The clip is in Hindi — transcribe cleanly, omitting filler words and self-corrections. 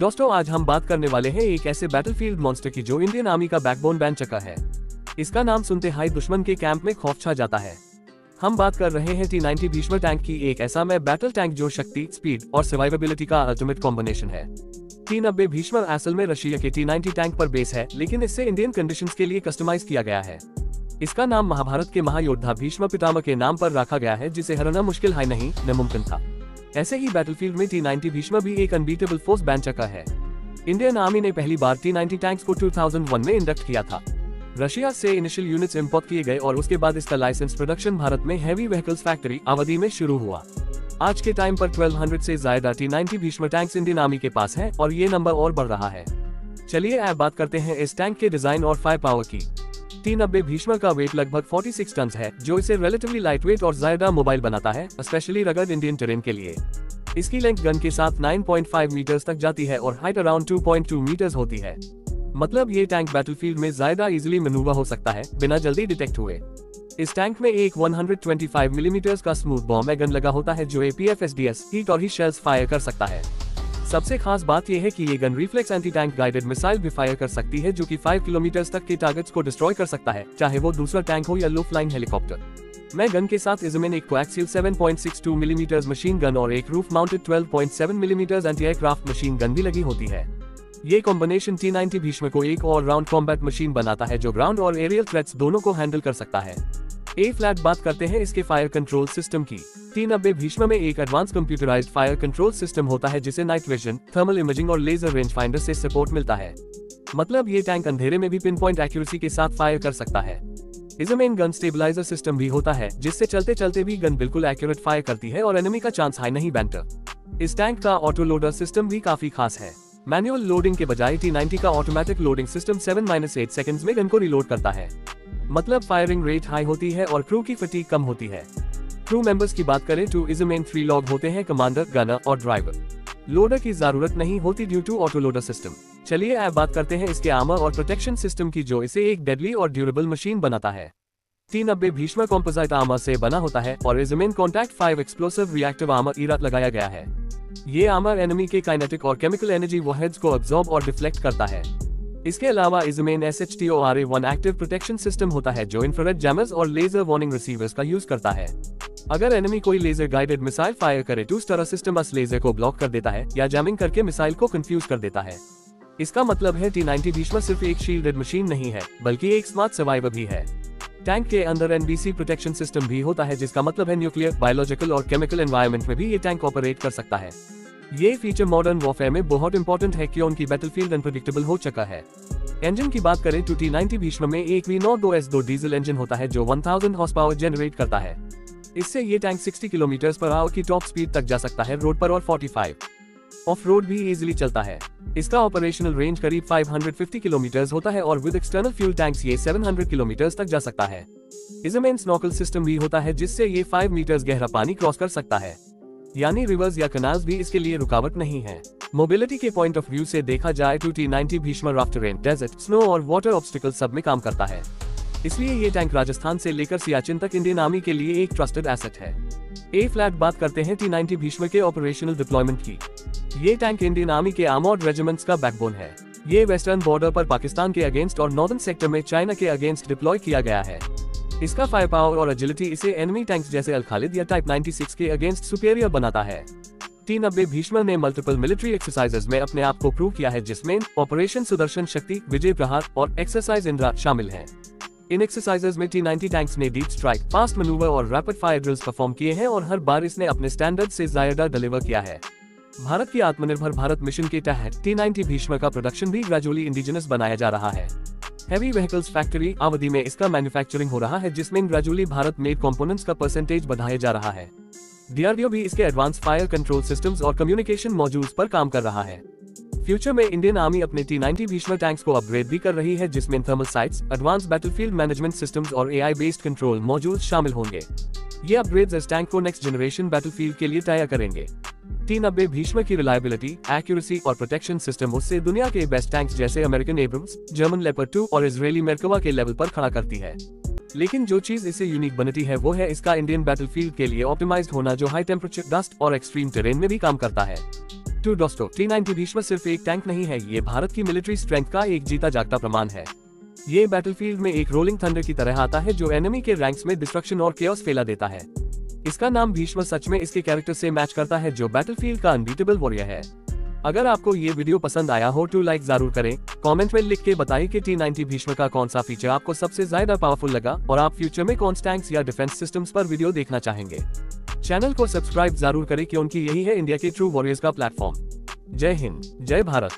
दोस्तों, आज हम बात करने वाले हैं एक ऐसे बैटलफील्ड मॉन्स्टर की जो इंडियन आर्मी का बैकबोन बन चुका है। इसका नाम सुनते ही दुश्मन के कैंप में खौफ छा जाता है। हम बात कर रहे हैं T-90 भीष्म टैंक की, एक ऐसा में बैटल टैंक जो शक्ति, स्पीड और सर्वाइवेबिलिटी का अल्टीमेट कॉम्बिनेशन है। T-90 भीष्म असल में रशिया के T-90 टैंक पर बेस है, लेकिन इससे इंडियन कंडीशंस के लिए कस्टमाइज किया गया है। इसका नाम महाभारत के महायोद्धा भीष्म पितामह के नाम पर रखा गया है, जिसे हराना मुश्किल है नहीं नामुमकिन था। ऐसे ही बैटलफील्ड में T-90 भीष्म भी एक अनबीटेबल फोर्स बन चुका है। इंडियन आर्मी ने पहली बार T-90 टैंक्स को 2001 में इंडक्ट किया था। रशिया से इनिशियल यूनिट्स इंपोर्ट किए गए और उसके बाद इसका लाइसेंस प्रोडक्शन भारत में हैवी व्हीकल्स फैक्ट्री अवधि में शुरू हुआ। आज के टाइम पर 1200 से ज्यादा T-90 Bhishma tanks Indian army के पास है और ये नंबर और बढ़ रहा है। चलिए अब बात करते हैं इस टैंक के डिजाइन और फायर पावर की। T-90 भीष्म का वेट लगभग 46 टन है, जो इसे रिलेटिवली लाइट वेट और ज्यादा मोबाइल बनाता है, स्पेशली रगड इंडियन टेरेन के लिए। इसकी लेंथ गन के साथ 9.5 मीटर्स तक जाती है और हाइट अराउंड 2.2 मीटर्स होती है। मतलब ये टैंक बैटलफील्ड में ज्यादा इजीली मैन्यूवर हो सकता है बिना जल्दी डिटेक्ट हुए। इस टैंक में एक 125 मिलीमीटर्स का स्मूथ बॉम्ब गन लगा होता है जो APFSDS हीट और ही शेल्स फायर कर सकता है। सबसे खास बात यह है कि ये gun reflex anti tank guided missile भी फायर कर सकती है, जो कि 5 किलोमीटर तक के टारगेट्स को डिस्ट्रॉय कर सकता है, चाहे वो दूसरा टैंक हो या लो फ्लाइंग हेलीकॉप्टर। मैं गन के साथ इसमें एक कोएक्सियल 7.62 मिलीमीटर मशीन गन और एक roof mounted 12.7 millimetre anti aircraft machine gun भी लगी होती है। ये कॉम्बिनेशन T-90 भीष्म को एक ऑल राउंड कॉम्बैट मशीन बनाता है जो ग्राउंड और एरियल थ्रेट्स दोनों को हैंडल कर सकता है। फ्लैट बात करते हैं इसके फायर कंट्रोल सिस्टम की। T-90 भीष्म में एक advance computerised fire control system होता है, जिसे नाइट विजन, थर्मल इमेजिंग और लेजर रेंज फाइंडर से सपोर्ट मिलता है। मतलब ये टैंक अंधेरे में भी पिन पॉइंट एक्यूरेसी के साथ फायर कर सकता है। इसमें गन स्टेबलाइजर सिस्टम भी होता है, जिससे चलते चलते भी गन बिल्कुल एक्यूरेट फायर करती है और एनिमी का चांस हाई नहीं बनता। इस टैंक का ऑटो लोडर सिस्टम भी काफी खास है। मैनुअल लोडिंग के बजाय T-90 का ऑटोमेटिक लोडिंग सिस्टम 7-8 सेकंड्स में गन को रिलोड करता है। मतलब फायरिंग रेट हाई होती है और क्रू की फटीग कम होती है। क्रू मेंबर्स की बात करें तो इसमें 3 लोग होते हैं, कमांडर, गनर और ड्राइवर। लोडर की जरूरत नहीं होती due to auto loader system. चलिए अब बात करते हैं इसके आर्मर और प्रोटेक्शन सिस्टम की, जो इसे एक डेडली और ड्यूरेबल मशीन बनाता है। T-90 भीष्म कॉम्पोजिट आर्मर से बना होता है और इसमें contact 5 explosive reactive armour ERA लगाया गया है। ये आर्मर एनिमी के काइनेटिक और केमिकल एनर्जी वॉरहेड्स को अब्सॉर्ब और डिफ्लेक्ट करता है। इसके अलावा इसमें SHTORA-1 एक्टिव प्रोटेक्शन सिस्टम होता है, जो इंफ्रारेड जैमर्स और लेजर वार्निंग रिसीवर्स का यूज करता है। अगर एनिमी कोई लेजर गाइडेड मिसाइल फायर करे तो स्टरा सिस्टम उस लेजर को ब्लॉक कर देता है या जैमिंग करके मिसाइल को कंफ्यूज कर देता है। इसका मतलब है T-90 भीष्म सिर्फ एक शील्डेड मशीन नहीं है, बल्कि एक स्मार्ट सर्वाइवर भी है। टैंक के अंदर NBC प्रोटेक्शन सिस्टम भी होता है, जिसका मतलब है न्यूक्लियर, बायोलॉजिकल और केमिकल एनवायरनमेंट में भी ये टैंक ऑपरेट कर सकता है। ये फीचर मॉडर्न वॉरफेयर में बहुत इंपॉर्टेंट है, क्योंकि उनकी बैटलफील्ड अनप्रेडिक्टेबल हो चुका है। इंजन की बात करें तो T-90 भीष्म में एक V92S2 डीजल इंजन होता है, जो 1000 हॉर्स पावर जनरेट करता है। इससे ये टैंक 60 किलोमीटर पर आवर की टॉप स्पीड तक जा सकता है रोड पर और 45 ऑफ रोड भी इजीली चलता है। इसका ऑपरेशनल रेंज करीब 550 किलोमीटर होता है और विद एक्सटर्नल फ्यूल टैंक्स ये 700 किलोमीटर तक जा सकता है। इसमें स्नॉकल सिस्टम भी होता है, जिससे ये 5 मीटर्स गहरा पानी क्रॉस कर सकता है, यानी रिवर्स या कनाल्स भी इसके लिए रुकावट नहीं है। मोबिलिटी के पॉइंट ऑफ व्यू से देखा जाए तो T-90 Bhishma rough terrain, desert, snow और वाटर ऑब्स्टिकल सब में काम करता है। इसलिए ये टैंक राजस्थान से लेकर सियाचिन तक इंडियन आर्मी के लिए एक ट्रस्टेड एसेट है। फ्लैट बात करते हैं T-90 भीष्म के ऑपरेशनल डिप्लॉयमेंट की। ये टैंक इंडियन आर्मी के आर्मर्ड रेजिमेंट्स का बैकबोन है। ये वेस्टर्न बॉर्डर पर पाकिस्तान के अगेंस्ट और नॉर्दर्न सेक्टर में चाइना के अगेंस्ट डिप्लॉय किया गया है। इसका फायर पावर और एजिलिटी इसे एनिमी टैंक्स जैसे अल खालिद या टाइप 96 के अगेंस्ट सुपेरियर बनाता है। T-90 भीष्म ने मल्टीपल मिलिट्री एक्सरसाइजेज में अपने आप को प्रूव किया है, जिसमें ऑपरेशन सुदर्शन शक्ति, विजय प्रहार और एक्सरसाइज इंद्रा शामिल हैं। इन एक्सरसाइजेज में T-90 टैंक्स ने डीप स्ट्राइक, फास्ट मैन्यूवर और रैपिड फायर ड्रिल्स परफॉर्म किए हैं और हर बार इसने अपने स्टैंडर्ड से ज्यादा डिलीवर किया है। भारत की आत्मनिर्भर भारत मिशन के तहत T-90 भीष्म का प्रोडक्शन भी ग्रेजुअली इंडिजिनस बनाया जा रहा है। हैवी व्हीकल्स फैक्ट्री अवधि में इसका मैन्युफैक्चरिंग हो रहा है, जिसमें ग्रेजुअली भारत मेड कंपोनेंट्स का परसेंटेज बढ़ाया जा रहा है। DRDO भी इसके एडवांस फायर कंट्रोल सिस्टम्स और कम्युनिकेशन मॉड्यूल्स पर काम कर रहा है। फ्यूचर में इंडियन आर्मी अपने T-90 भीष्म टैंक्स को अपग्रेड भी कर रही है, जिसमें thermal sites, advance battlefield management systems और AI बेस्ड कंट्रोल मॉड्यूल्स शामिल होंगे। ये अपग्रेड्स इस टैंक को नेक्स्ट जनरेशन बैटलफील्ड के लिए तैयार करेंगे। T-90 भीष्म की रिलायबिलिटी, एक्यूरेसी और प्रोटेक्शन सिस्टम उससे दुनिया के बेस्ट टैंक्स जैसे अमेरिकन एब्रम्स, जर्मन लेपर्ड 2 और इजरायली मेरकवा के लेवल पर खड़ा करती है। लेकिन जो चीज इसे यूनिक बनती है वो है इसका इंडियन बैटलफील्ड के लिए ऑप्टिमाइज्ड होना, जो हाई टेम्परेचर, डस्ट और एक्सट्रीम टेरेन में भी काम करता है। टू दोस्तों, T90 भीष्म सिर्फ एक टैंक नहीं है, ये भारत की मिलिट्री स्ट्रेंथ का एक जीता जागता प्रमाण है। ये बैटलफील्ड में एक रोलिंग थंडर की तरह आता है जो एनिमी के रैंक्स में डिस्ट्रक्शन और केओस फैला देता है। इसका नाम भीष्म सच में इसके कैरेक्टर से मैच करता है, जो बैटलफील्ड का अनबीटेबल वॉरियर है। अगर आपको ये वीडियो पसंद आया हो तो लाइक जरूर करें। कमेंट में लिख के बताइए कि T90 भीष्म का कौन सा फीचर आपको सबसे ज्यादा पावरफुल लगा और आप फ्यूचर में कौन से टैंक्स या डिफेंस सिस्टम्स पर वीडियो देखना चाहेंगे। चैनल को सब्सक्राइब जरूर करें क्योंकि यही है इंडिया के ट्रू वॉरियर्स का प्लेटफॉर्म। जय हिंद, जय भारत।